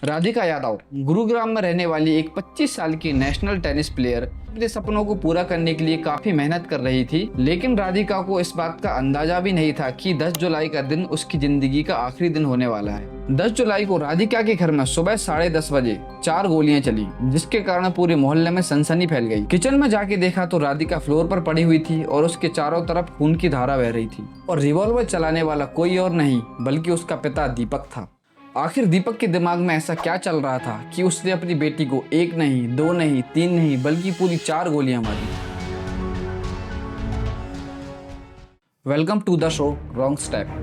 राधिका यादव गुरुग्राम में रहने वाली एक 25 साल की नेशनल टेनिस प्लेयर अपने सपनों को पूरा करने के लिए काफी मेहनत कर रही थी, लेकिन राधिका को इस बात का अंदाजा भी नहीं था कि 10 जुलाई का दिन उसकी जिंदगी का आखिरी दिन होने वाला है। 10 जुलाई को राधिका के घर में सुबह 10:30 बजे 4 गोलियां चली, जिसके कारण पूरे मोहल्ले में सनसनी फैल गई। किचन में जाके देखा तो राधिका फ्लोर पर पड़ी हुई थी और उसके चारों तरफ खून की धारा बह रही थी और रिवॉल्वर चलाने वाला कोई और नहीं बल्कि उसका पिता दीपक था। आखिर दीपक के दिमाग में ऐसा क्या चल रहा था कि उसने अपनी बेटी को 1 नहीं, 2 नहीं, 3 नहीं बल्कि पूरी 4 गोलियां मारी। Welcome to the show wrong step.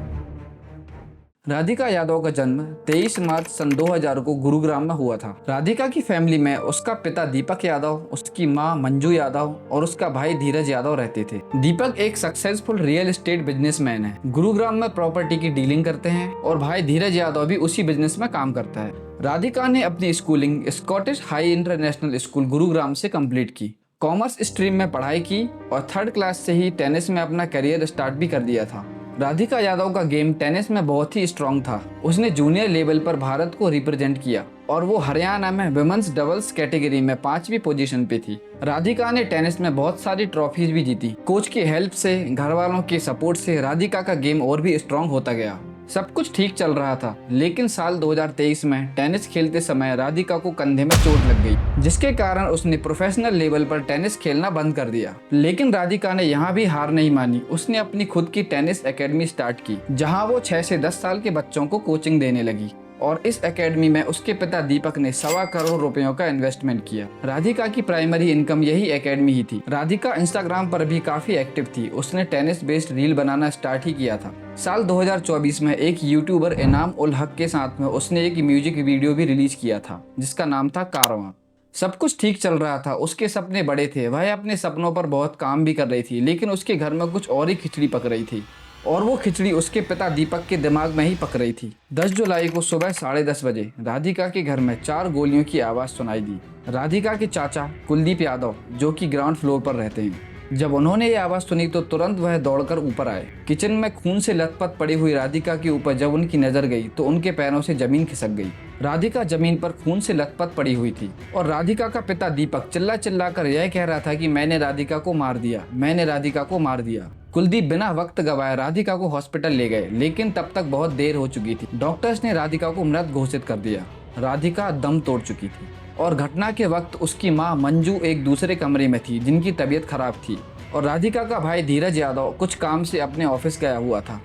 Radhika Yadav का जन्म 23 मार्च सन 2000 को गुरुग्राम में हुआ था। राधिका की फैमिली में उसका पिता दीपक यादव, उसकी मां मंजू यादव और उसका भाई धीरज यादव रहते थे। दीपक एक सक्सेसफुल रियल एस्टेट बिजनेसमैन है, गुरुग्राम में प्रॉपर्टी की डीलिंग करते हैं और भाई धीरज यादव भी उसी बिजनेस में काम करता है। राधिका ने अपनी schooling Scottish high international school Gurugram से कंप्लीट की। कॉमर्स स्ट्रीम में पढ़ाई की और 3rd क्लास से ही टेनिस में अपना करियर स्टार्ट भी कर दिया था। राधिका यादव का गेम टेनिस में बहुत ही स्ट्रांग था। उसने जूनियर लेवल पर भारत को रिप्रेजेंट किया और वो हरियाणा में विमेंस डबल्स कैटेगरी में 5वीं पोजीशन पे थी। राधिका ने टेनिस में बहुत सारी ट्रॉफीज भी जीती। कोच की हेल्प से, घर वालों के सपोर्ट से राधिका का गेम और भी स्ट्रांग होता गया। सब कुछ ठीक चल रहा था, लेकिन साल 2023 में टेनिस खेलते समय राधिका को कंधे में चोट लग गई, जिसके कारण उसने प्रोफेशनल लेवल पर टेनिस खेलना बंद कर दिया। लेकिन राधिका ने यहाँ भी हार नहीं मानी। उसने अपनी खुद की टेनिस एकेडमी स्टार्ट की, जहाँ वो 6 से 10 साल के बच्चों को कोचिंग देने लगी और इस एकेडमी में उसके पिता दीपक ने 1.25 करोड़ रुपयों का इन्वेस्टमेंट किया। राधिका की प्राइमरी इनकम यही एकेडमी ही थी। राधिका इंस्टाग्राम पर भी काफी एक्टिव थी। उसने टेनिस बेस्ड रील बनाना स्टार्ट ही किया था। साल 2024 में एक यूट्यूबर इनाम उल हक के साथ में उसने एक म्यूजिक वीडियो भी रिलीज किया था, जिसका नाम था कारवां। सब कुछ ठीक चल रहा था। उसके सपने बड़े थे, वह अपने सपनों पर बहुत काम भी कर रही थी, लेकिन उसके घर में कुछ और ही खिचड़ी पक रही थी और वो खिचड़ी उसके पिता दीपक के दिमाग में ही पक रही थी। 10 जुलाई को सुबह 10:30 बजे राधिका के घर में 4 गोलियों की आवाज सुनाई दी। राधिका के चाचा कुलदीप यादव, जो कि ग्राउंड फ्लोर पर रहते हैं, जब उन्होंने ये आवाज सुनी तो तुरंत वह दौड़कर ऊपर आए। किचन में खून से लथपथ पड़ी हुई राधिका के ऊपर जब उनकी नजर गई तो उनके पैरों से जमीन खिसक गई। राधिका जमीन पर खून से लथपथ पड़ी हुई थी और राधिका का पिता दीपक चिल्ला चिल्ला कर यह कह रहा था कि मैंने राधिका को मार दिया, मैंने राधिका को मार दिया। कुलदीप बिना वक्त गवाए राधिका को हॉस्पिटल ले गए, लेकिन तब तक बहुत देर हो चुकी थी। डॉक्टर्स ने राधिका को मृत घोषित कर दिया। राधिका दम तोड़ चुकी थी और घटना के वक्त उसकी मां मंजू एक दूसरे कमरे में थी, जिनकी तबीयत खराब थी, और राधिका का भाई धीरज यादव कुछ काम से अपने ऑफिस गया हुआ था।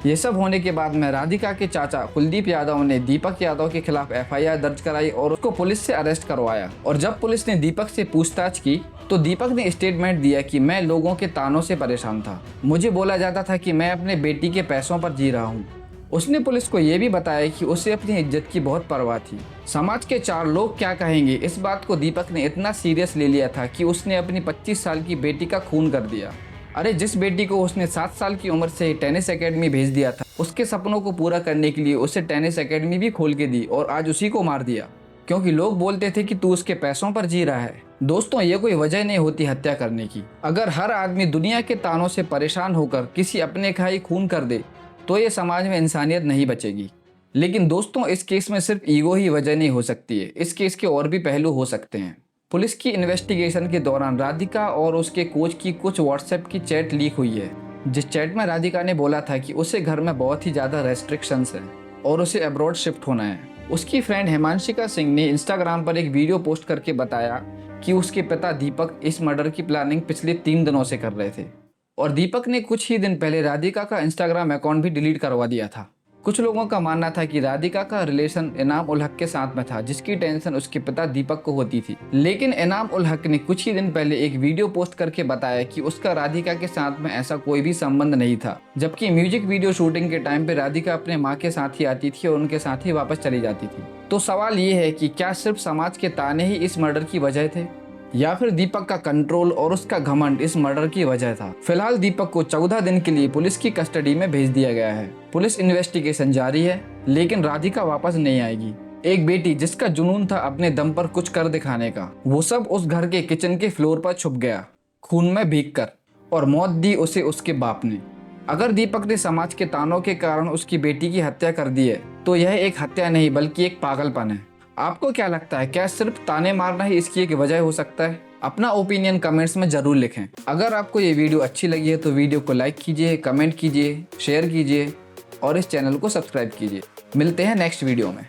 ये सब होने के बाद में राधिका के चाचा कुलदीप यादव ने दीपक यादव के खिलाफ FIR दर्ज कराई और उसको पुलिस से अरेस्ट करवाया। और जब पुलिस ने दीपक से पूछताछ की तो दीपक ने स्टेटमेंट दिया कि मैं लोगों के तानों से परेशान था। मुझे बोला जाता था कि मैं अपने बेटी के पैसों पर जी रहा हूँ। उसने पुलिस को ये भी बताया कि उसे अपनी इज्जत की बहुत परवाह थी। समाज के 4 लोग क्या कहेंगे, इस बात को दीपक ने इतना सीरियस ले लिया था कि उसने अपनी 25 साल की बेटी का खून कर दिया। अरे जिस बेटी को उसने 7 साल की उम्र से टेनिस एकेडमी भेज दिया था, उसके सपनों को पूरा करने के लिए उसे टेनिस एकेडमी भी खोल के दी और आज उसी को मार दिया, क्योंकि लोग बोलते थे कि तू उसके पैसों पर जी रहा है। दोस्तों, ये कोई वजह नहीं होती हत्या करने की। अगर हर आदमी दुनिया के तानों से परेशान होकर किसी अपने खाई खून कर दे तो ये समाज में इंसानियत नहीं बचेगी। लेकिन दोस्तों, इस केस में सिर्फ ईगो ही वजह नहीं हो सकती है। इस केस के और भी पहलू हो सकते हैं। पुलिस की इन्वेस्टिगेशन के दौरान राधिका और उसके कोच की कुछ व्हाट्सएप की चैट लीक हुई है, जिस चैट में राधिका ने बोला था कि उसे घर में बहुत ही ज़्यादा रेस्ट्रिक्शंस हैं और उसे अब्रॉड शिफ्ट होना है। उसकी फ्रेंड हिमांशिका सिंह ने इंस्टाग्राम पर एक वीडियो पोस्ट करके बताया कि उसके पिता दीपक इस मर्डर की प्लानिंग पिछले 3 दिनों से कर रहे थे और दीपक ने कुछ ही दिन पहले राधिका का इंस्टाग्राम अकाउंट भी डिलीट करवा दिया था। कुछ लोगों का मानना था कि राधिका का रिलेशन इनाम उल हक के साथ में था, जिसकी टेंशन उसके पिता दीपक को होती थी। लेकिन इनाम उल हक ने कुछ ही दिन पहले एक वीडियो पोस्ट करके बताया कि उसका राधिका के साथ में ऐसा कोई भी संबंध नहीं था, जबकि म्यूजिक वीडियो शूटिंग के टाइम पे राधिका अपने माँ के साथ ही आती थी और उनके साथ ही वापस चली जाती थी। तो सवाल ये है कि क्या सिर्फ समाज के ताने ही इस मर्डर की वजह थे, या फिर दीपक का कंट्रोल और उसका घमंड इस मर्डर की वजह था। फिलहाल दीपक को 14 दिन के लिए पुलिस की कस्टडी में भेज दिया गया है। पुलिस इन्वेस्टिगेशन जारी है, लेकिन राधिका वापस नहीं आएगी। एक बेटी जिसका जुनून था अपने दम पर कुछ कर दिखाने का, वो सब उस घर के किचन के फ्लोर पर छुप गया, खून में भीगकर, और मौत दी उसे उसके बाप ने। अगर दीपक ने समाज के तानों के कारण उसकी बेटी की हत्या कर दी है तो यह एक हत्या नहीं बल्कि एक पागलपन है। आपको क्या लगता है, क्या सिर्फ ताने मारना ही इसकी एक वजह हो सकता है? अपना ओपिनियन कमेंट्स में ज़रूर लिखें। अगर आपको ये वीडियो अच्छी लगी है तो वीडियो को लाइक कीजिए, कमेंट कीजिए, शेयर कीजिए और इस चैनल को सब्सक्राइब कीजिए। मिलते हैं नेक्स्ट वीडियो में।